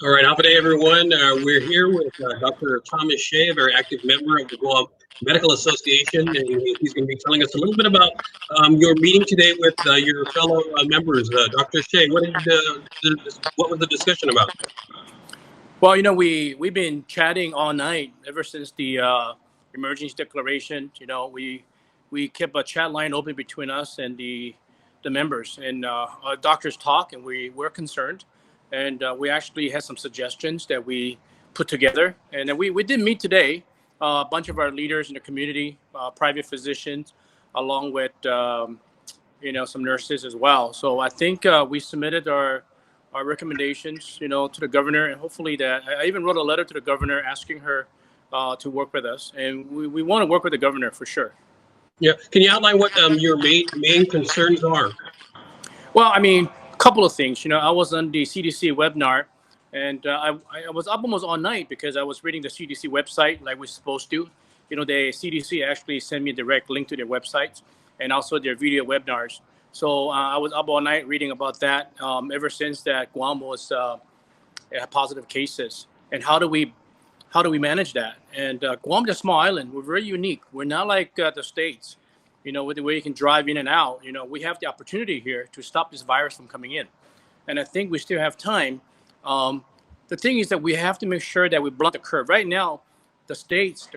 All right, Alpha Day, everyone. We're here with Dr. Thomas Shieh, a very active member of the Guam Medical Association, and he's going to be telling us a little bit about your meeting today with your fellow members. Dr. Shieh, what was the discussion about? Well, we've been chatting all night ever since the emergency declaration. We kept a chat line open between us and the members, and our doctors talk, and we were concerned, and we actually had some suggestions that we put together, and then we did meet today. A bunch of our leaders in the community, private physicians, along with some nurses as well. So I think we submitted our recommendations, to the governor, and hopefully that I even wrote a letter to the governor asking her to work with us, and we want to work with the governor for sure. Yeah, can you outline what your main concerns are? Well, a couple of things. I was on the CDC webinar, and I was up almost all night because I was reading the CDC website like we're supposed to. The CDC actually sent me a direct link to their websites and also their video webinars. So I was up all night reading about that ever since that Guam was positive cases. And how do we manage that? And Guam is a small island. We're very unique. We're not like the States, with the way you can drive in and out. We have the opportunity here to stop this virus from coming in. And I think we still have time. The thing is that we have to make sure that we blunt the curve. Right now, the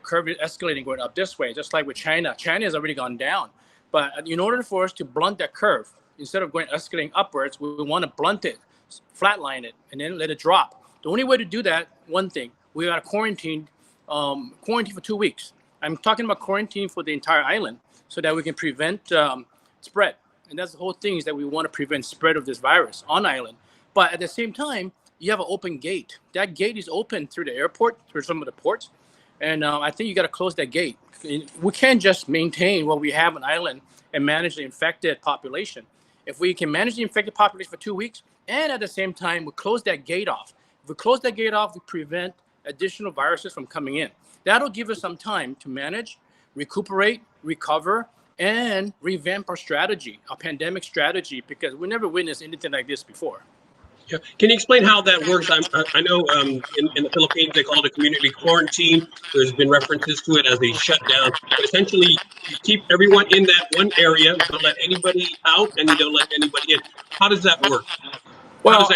curve is escalating, going up this way, just like with China. China has already gone down. But in order for us to blunt that curve, instead of escalating upwards, we want to blunt it, flatline it, and then let it drop. The only way to do that, one thing, we got to quarantine for 2 weeks. I'm talking about quarantine for the entire island so that we can prevent spread. And that's the whole thing, is that we want to prevent spread of this virus on island. But at the same time, you have an open gate. That gate is open through the airport, through some of the ports. And I think you got to close that gate. We can't just maintain what we have on island and manage the infected population. If we can manage the infected population for 2 weeks, and at the same time, we close that gate off. If we close that gate off, we prevent additional viruses from coming in. That'll give us some time to manage, recuperate, recover, and revamp our strategy, our pandemic strategy, because we never witnessed anything like this before. Yeah. Can you explain how that works? I know in the Philippines they call it a community quarantine. There's been references to it as a shutdown, but essentially you keep everyone in that one area, don't let anybody out, and you don't let anybody in. How does that work? Well,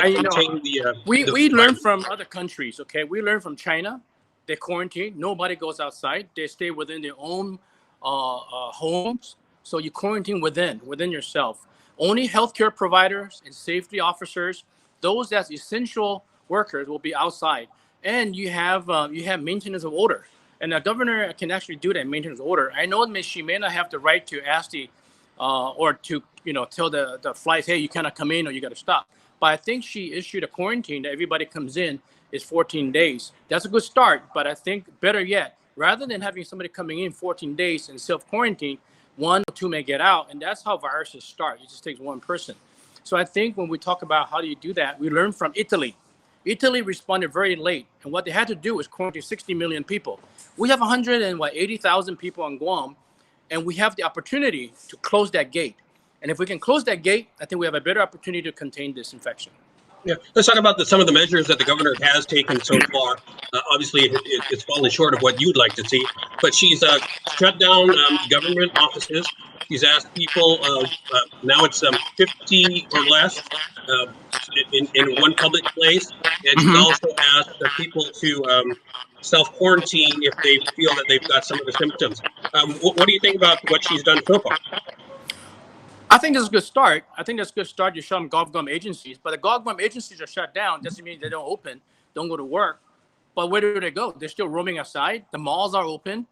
we learn from other countries. Okay, we learn from China. They quarantine. Nobody goes outside. They stay within their own homes. So you quarantine within yourself. Only healthcare providers and safety officers, those that's essential workers, will be outside. And you have maintenance of order. And the governor can actually do that maintenance of order. I know she may not have the right to ask or to tell the flights, hey, you cannot come in or you got to stop. But I think she issued a quarantine that everybody comes in is 14 days. That's a good start. But I think better yet, rather than having somebody coming in 14 days and self-quarantine, 1 or 2 may get out. And that's how viruses start. It just takes one person. So I think when we talk about how do you do that, we learned from Italy. Italy responded very late. And what they had to do was quarantine 60 million people. We have 180,000 people on Guam, and we have the opportunity to close that gate. And if we can close that gate, I think we have a better opportunity to contain this infection. Yeah, let's talk about some of the measures that the governor has taken so far. Obviously, it's fallen short of what you'd like to see, but she's shut down government offices. She's asked people, now it's 50 or less in one public place, and she's also asked people to self-quarantine if they feel that they've got some of the symptoms. What do you think about what she's done so far? I think that's a good start. You show them GovGum agencies, but the GovGum agencies are shut down. Doesn't mean they don't open, don't go to work. But where do they go? They're still roaming outside. The malls are open.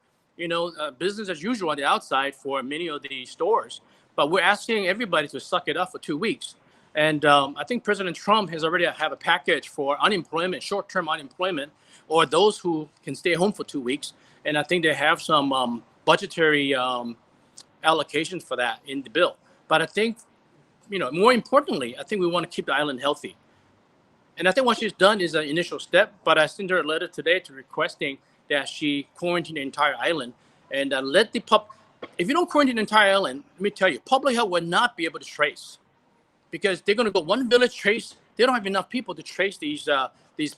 Business as usual on the outside for many of the stores. But we're asking everybody to suck it up for 2 weeks. And I think President Trump has already have a package for unemployment, short-term unemployment, or those who can stay home for 2 weeks. And I think they have some budgetary allocations for that in the bill. But I think, more importantly, I think we want to keep the island healthy. And I think what she's done is an initial step, but I sent her a letter today requesting that she quarantine the entire island and let the if you don't quarantine the entire island, let me tell you, public health will not be able to trace, because they're going to go one village, trace they don't have enough people to trace these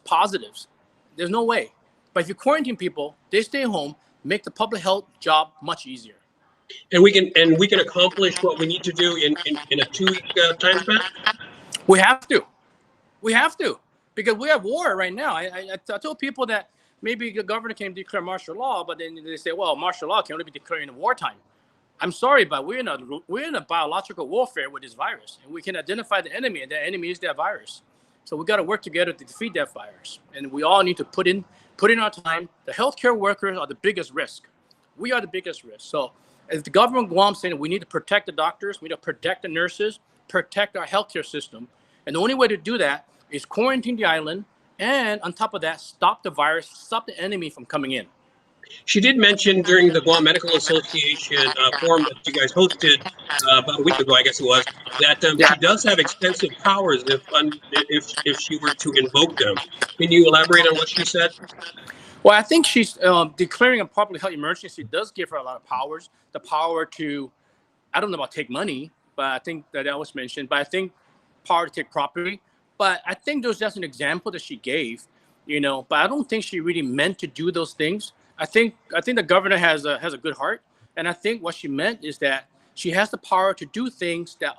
positives. There's no way. But if you quarantine people, they stay home, make the public health job much easier. And we can accomplish what we need to do in a 2 week time span. We have to. We have to, because we have war right now. I told people that maybe the governor can declare martial law, but then they say, well, martial law can only be declared in wartime. I'm sorry, but we're in a biological warfare with this virus, and we can identify the enemy, and the enemy is that virus. So we got to work together to defeat that virus, and we all need to put in our time. The healthcare workers are the biggest risk. We are the biggest risk. So as the government of Guam saying, we need to protect the doctors, we need to protect the nurses, protect our healthcare system, and the only way to do that is quarantine the island, and on top of that, stop the virus, stop the enemy from coming in. She did mention during the Guam Medical Association forum that you guys hosted about a week ago, I guess it was, that she does have extensive powers if she were to invoke them. Can you elaborate on what she said? Well, I think she's declaring a public health emergency does give her a lot of powers. The power to, I don't know about take money, but I think that was mentioned. But I think power to take property. But I think there's just an example that she gave, But I don't think she really meant to do those things. I think the governor has a good heart, and I think what she meant is that she has the power to do things that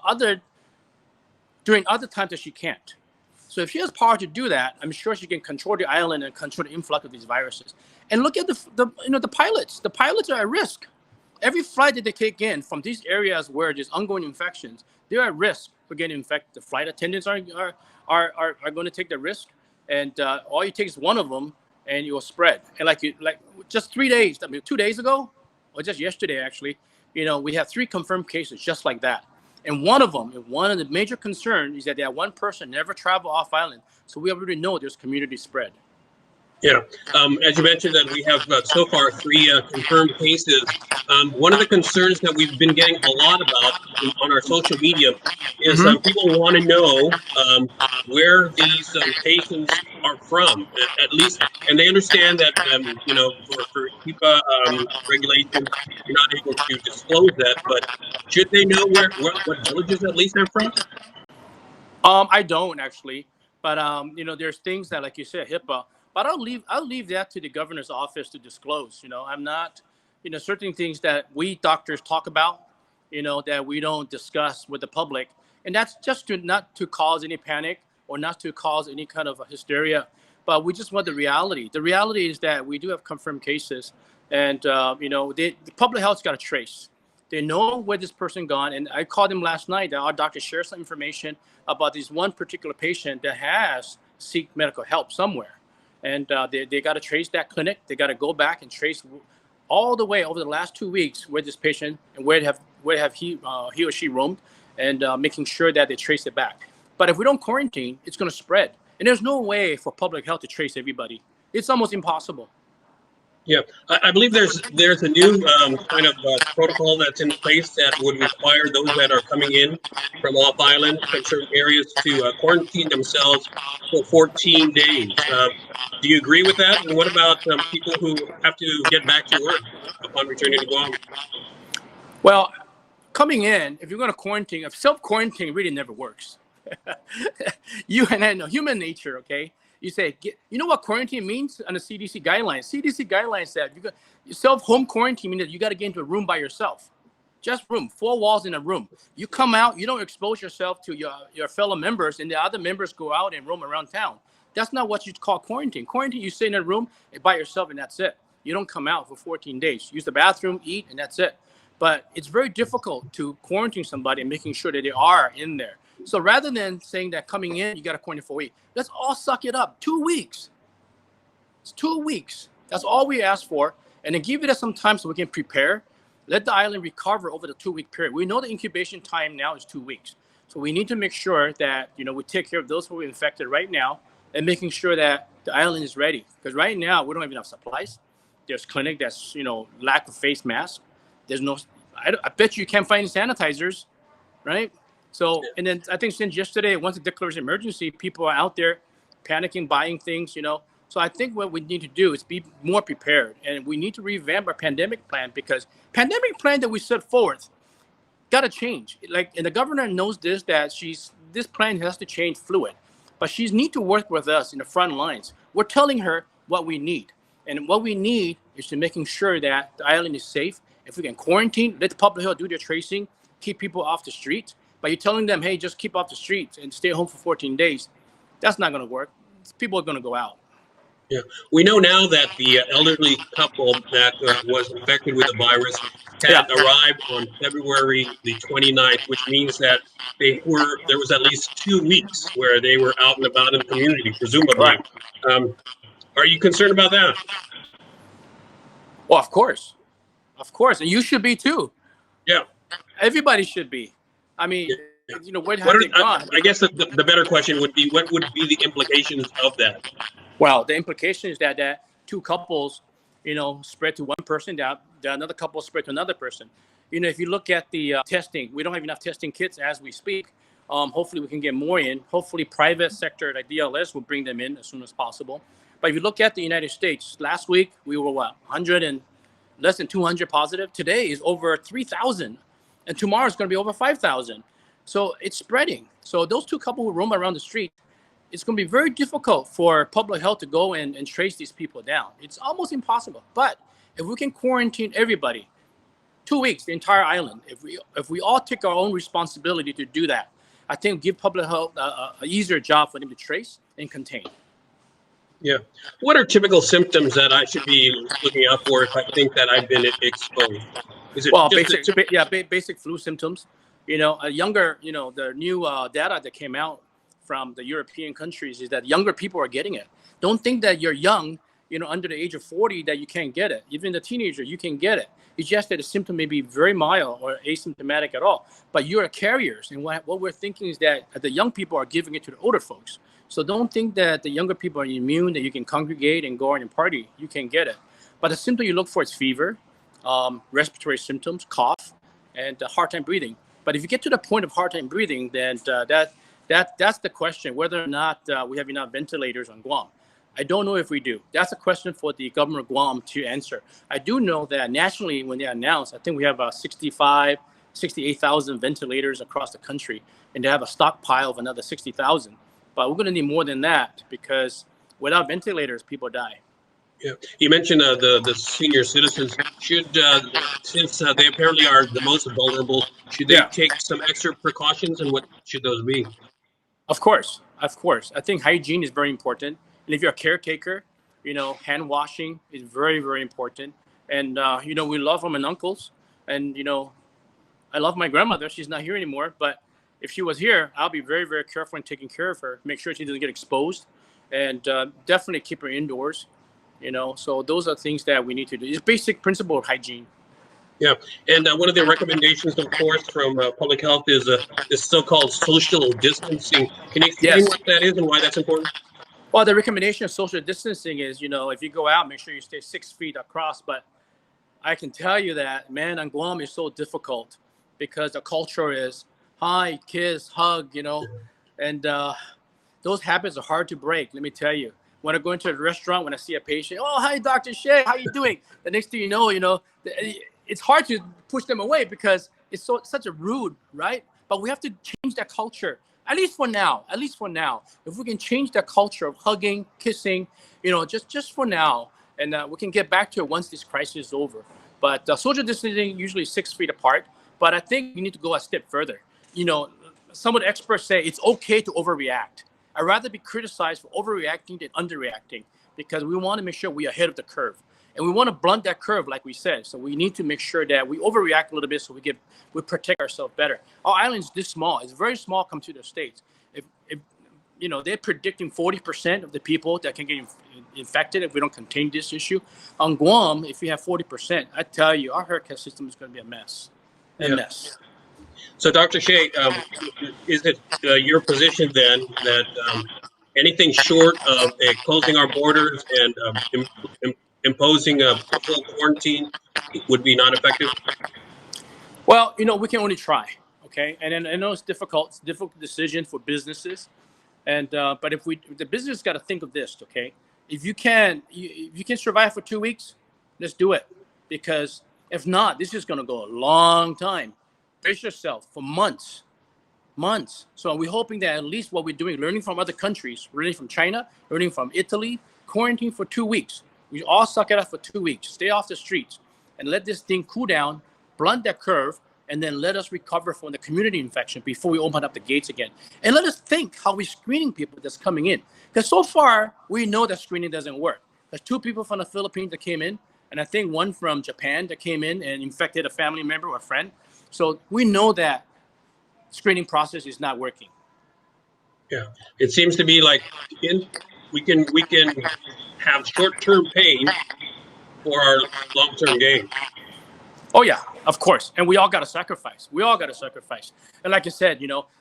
during other times that she can't. So if she has power to do that, I'm sure she can control the island and control the influx of these viruses. And look at the pilots. The pilots are at risk. Every flight that they take in from these areas where there's ongoing infections, they're at risk for getting infected. The flight attendants are going to take the risk, and all you take is one of them, and you will spread. And like just 3 days, 2 days ago, or just yesterday actually, we have 3 confirmed cases just like that. And one of the major concerns is that that one person never traveled off island, so we already know there's community spread. Yeah, as you mentioned that we have so far 3 confirmed cases. One of the concerns that we've been getting a lot about on our social media is people want to know where these patients are from, at least, and they understand that for HIPAA regulations, you're not able to disclose that. But should they know what villages at least they're from? I don't actually, but there's things that, like you said, HIPAA. But I'll leave that to the governor's office to disclose. I'm not, certain things that we doctors talk about, that we don't discuss with the public, and that's just not to cause any panic or not to cause any kind of hysteria, but we just want the reality. The reality is that we do have confirmed cases, and the public health's got to trace. They know where this person gone, and I called them last night. Our doctor shared some information about this one particular patient that has seek medical help somewhere. And they got to trace that clinic. They got to go back and trace all the way over the last 2 weeks where this patient and where have he or she roamed, and making sure that they trace it back. But if we don't quarantine, it's going to spread. And there's no way for public health to trace everybody. It's almost impossible. Yeah, I believe there's a new kind of protocol that's in place that would require those that are coming in from off island, from certain areas, to quarantine themselves for 14 days. Do you agree with that? And what about people who have to get back to work upon returning to Guam? Well, coming in, if you're going to quarantine, if self-quarantine really never works. You and I know human nature, okay? You say, you know what quarantine means on the CDC guidelines? CDC guidelines said self-home quarantine means that you got to get into a room by yourself. Just room, 4 walls in a room. You come out, you don't expose yourself to your fellow members, and the other members go out and roam around town. That's not what you call quarantine. Quarantine, you stay in a room by yourself, and that's it. You don't come out for 14 days. Use the bathroom, eat, and that's it. But it's very difficult to quarantine somebody and making sure that they are in there. So rather than saying that coming in, you got to quarantine for a week, let's all suck it up. 2 weeks. It's 2 weeks. That's all we ask for. And then give it some time so we can prepare. Let the island recover over the 2-week period. We know the incubation time now is 2 weeks. So we need to make sure that, we take care of those who are infected right now and making sure that the island is ready. Because right now, we don't have enough supplies. There's clinic that's, lack of face mask. There's no, I bet you can't find sanitizers, right? So, and then I think since yesterday, once it declares emergency, people are out there panicking, buying things, So I think what we need to do is be more prepared. And we need to revamp our pandemic plan, because pandemic plan that we set forth got to change. And the governor knows this, that this plan has to change fluid. but she needs to work with us in the front lines. We're telling her what we need. And what we need is to making sure that the island is safe. If we can quarantine, let the public health do their tracing, keep people off the streets. But you're telling them, hey, just keep off the streets and stay home for 14 days. That's not going to work. People are going to go out. Yeah, we know now that the elderly couple that was infected with the virus Yeah. had arrived on February the 29th, which means that there was at least 2 weeks where they were out and about in the community, presumably. Right. Are you concerned about that? Well, of course, and you should be too. Yeah. Everybody should be. I mean, Yeah. where have they gone? I guess the better question would be, what would be the implications of that? Well, the implication is that two couples, spread to one person, that another couple spread to another person. If you look at the testing, we don't have enough testing kits as we speak. Hopefully, we can get more in. Hopefully, private sector like DLS will bring them in as soon as possible. But if you look at the United States, last week we were 100 and less than 200 positive. Today is over 3,000, and tomorrow is going to be over 5,000. So it's spreading. So those two couples who roam around the street, it's going to be very difficult for public health to go and trace these people down. It's almost impossible. But if we can quarantine everybody, 2 weeks, the entire island, if we all take our own responsibility to do that, I think give public health an easier job for them to trace and contain. Yeah. What are typical symptoms that I should be looking out for if I think that I've been exposed? Is it basic flu symptoms. A younger, the new data that came out from the European countries is that younger people are getting it. Don't think that you're young, under the age of 40, that you can't get it. Even the teenager, you can get it. It's just that the symptom may be very mild or asymptomatic at all, but you're carriers. And what we're thinking is that the young people are giving it to the older folks. So don't think that the younger people are immune, that you can congregate and go out and party. You can get it. But the symptom you look for is fever, respiratory symptoms, cough, and hard time breathing. But if you get to the point of hard time breathing, then that's the question, whether or not we have enough ventilators on Guam. I don't know if we do. That's a question for the governor of Guam to answer. I do know that nationally, when they announced, I think we have 68,000 ventilators across the country, and they have a stockpile of another 60,000. But we're going to need more than that, because without ventilators, people die. Yeah, you mentioned the senior citizens. Since they apparently are the most vulnerable, should they take some extra precautions, and what should those be? Of course. I think hygiene is very important. And if you're a caretaker, hand washing is very, very important. And, we love our uncles. And, I love my grandmother. She's not here anymore. But if she was here, I'll be very, very careful in taking care of her. Make sure she doesn't get exposed. And definitely keep her indoors. So those are things that we need to do. It's basic principle of hygiene. Yeah, and one of the recommendations, of course, from public health is this so-called social distancing. Can you explain what that is and why that's important? Well, the recommendation of social distancing is, if you go out, make sure you stay 6 feet across. But I can tell you that, man, on Guam is so difficult because the culture is hi, kiss, hug, and those habits are hard to break. Let me tell you. When I go into a restaurant, when I see a patient, oh, hi, Dr. Shieh, how you doing? The next thing you know, it's hard to push them away because it's such a rude, right? But we have to change that culture, at least for now. If we can change that culture of hugging, kissing, just for now, and we can get back to it once this crisis is over. But social distancing usually 6 feet apart, but I think you need to go a step further. Some of the experts say it's okay to overreact. I'd rather be criticized for overreacting than underreacting, because we want to make sure we're ahead of the curve. And we want to blunt that curve, like we said. So we need to make sure that we overreact a little bit so we protect ourselves better. Our island's this small. It's very small compared to the States. If they're predicting 40% of the people that can get infected if we don't contain this issue. On Guam, if you have 40%, I tell you, our healthcare system is going to be a mess. A mess. So, Dr. Shieh, is it your position then that anything short of closing our borders and imposing a full quarantine would be not effective? Well, we can only try, okay? And I know it's difficult. It's a difficult decision for businesses, and but if the business got to think of this, okay? If you can survive for 2 weeks, let's do it, because if not, this is going to go a long time. Brace yourself for months. months. So we're hoping that at least what we're doing, learning from other countries, learning from China, learning from Italy, quarantine for 2 weeks. We all suck it up for 2 weeks, stay off the streets, and let this thing cool down, blunt that curve, and then let us recover from the community infection before we open up the gates again. And let us think how we're screening people that's coming in. Because so far, we know that screening doesn't work. There's 2 people from the Philippines that came in, and I think 1 from Japan that came in and infected a family member or a friend. So we know that screening process is not working. Yeah, it seems to be like we can have short-term pain for our long-term gain. Oh yeah, of course. And we all got to sacrifice. We all got to sacrifice. And like I said,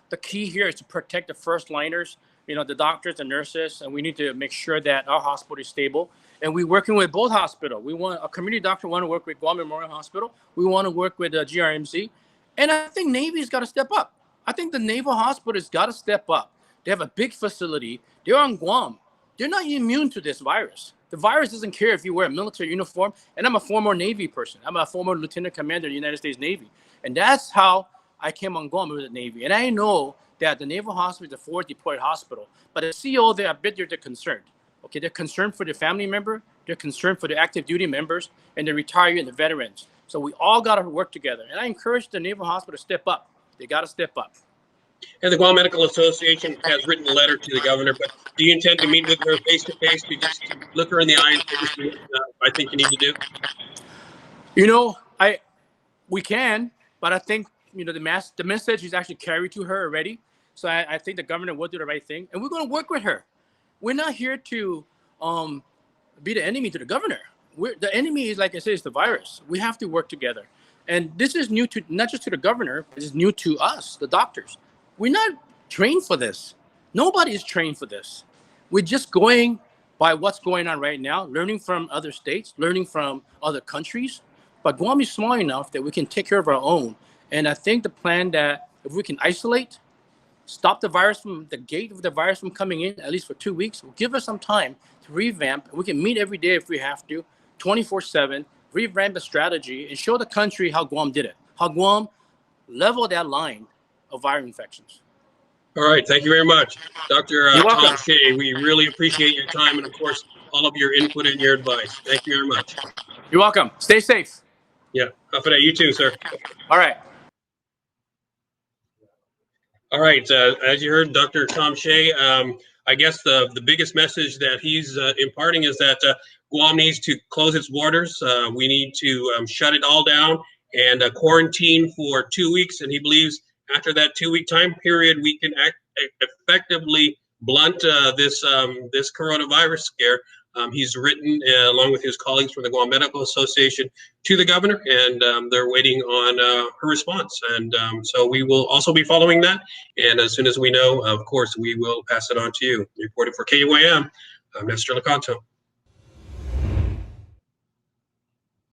the key here is to protect the first liners, the doctors, the nurses, and we need to make sure that our hospital is stable. And we're working with both hospitals. We want a community doctor want to work with Guam Memorial Hospital. We want to work with GRMC. And I think Navy's got to step up. I think the Naval Hospital has got to step up. They have a big facility. They're on Guam. They're not immune to this virus. The virus doesn't care if you wear a military uniform. And I'm a former Navy person. I'm a former lieutenant commander of the United States Navy. And that's how I came on Guam with the Navy. And I know that the Naval Hospital is a forward deployed hospital. But the CO there, I bet they're concerned. Okay, they're concerned for their family member. They're concerned for the active duty members and the retirees and the veterans. So we all got to work together. And I encourage the Naval Hospital to step up. They got to step up. And the Guam Medical Association has written a letter to the governor, but do you intend to meet with her face-to-face to just look her in the eye and say, I think you need to do? We can, but I think, the message is actually carried to her already. So I think the governor will do the right thing. And we're going to work with her. We're not here to be the enemy to the governor. The enemy is, like I said, is the virus. We have to work together. And this is new to not just to the governor, it is new to us, the doctors. We're not trained for this. Nobody is trained for this. We're just going by what's going on right now, learning from other states, learning from other countries. But Guam is small enough that we can take care of our own. And I think the plan that if we can isolate, stop the virus from the gate of the virus from coming in, at least for 2 weeks, will give us some time to revamp. We can meet every day if we have to, 24/7, revamp the strategy and show the country how Guam did it, how Guam leveled that line of viral infections. All right. Thank you very much, Dr. You're welcome. Tom Shieh. We really appreciate your time and, of course, all of your input and your advice. Thank you very much. You're welcome. Stay safe. Yeah. You too, sir. All right. All right. As you heard, Dr. Tom Shieh, I guess the biggest message that he's imparting is that Guam needs to close its borders. We need to shut it all down and quarantine for 2 weeks. And he believes after that 2-week time period, we can effectively blunt this coronavirus scare. He's written, along with his colleagues from the Guam Medical Association, to the governor, and they're waiting on her response. And so we will also be following that. And as soon as we know, of course, we will pass it on to you. Reporting for KUAM, I'm Nestor Licanto.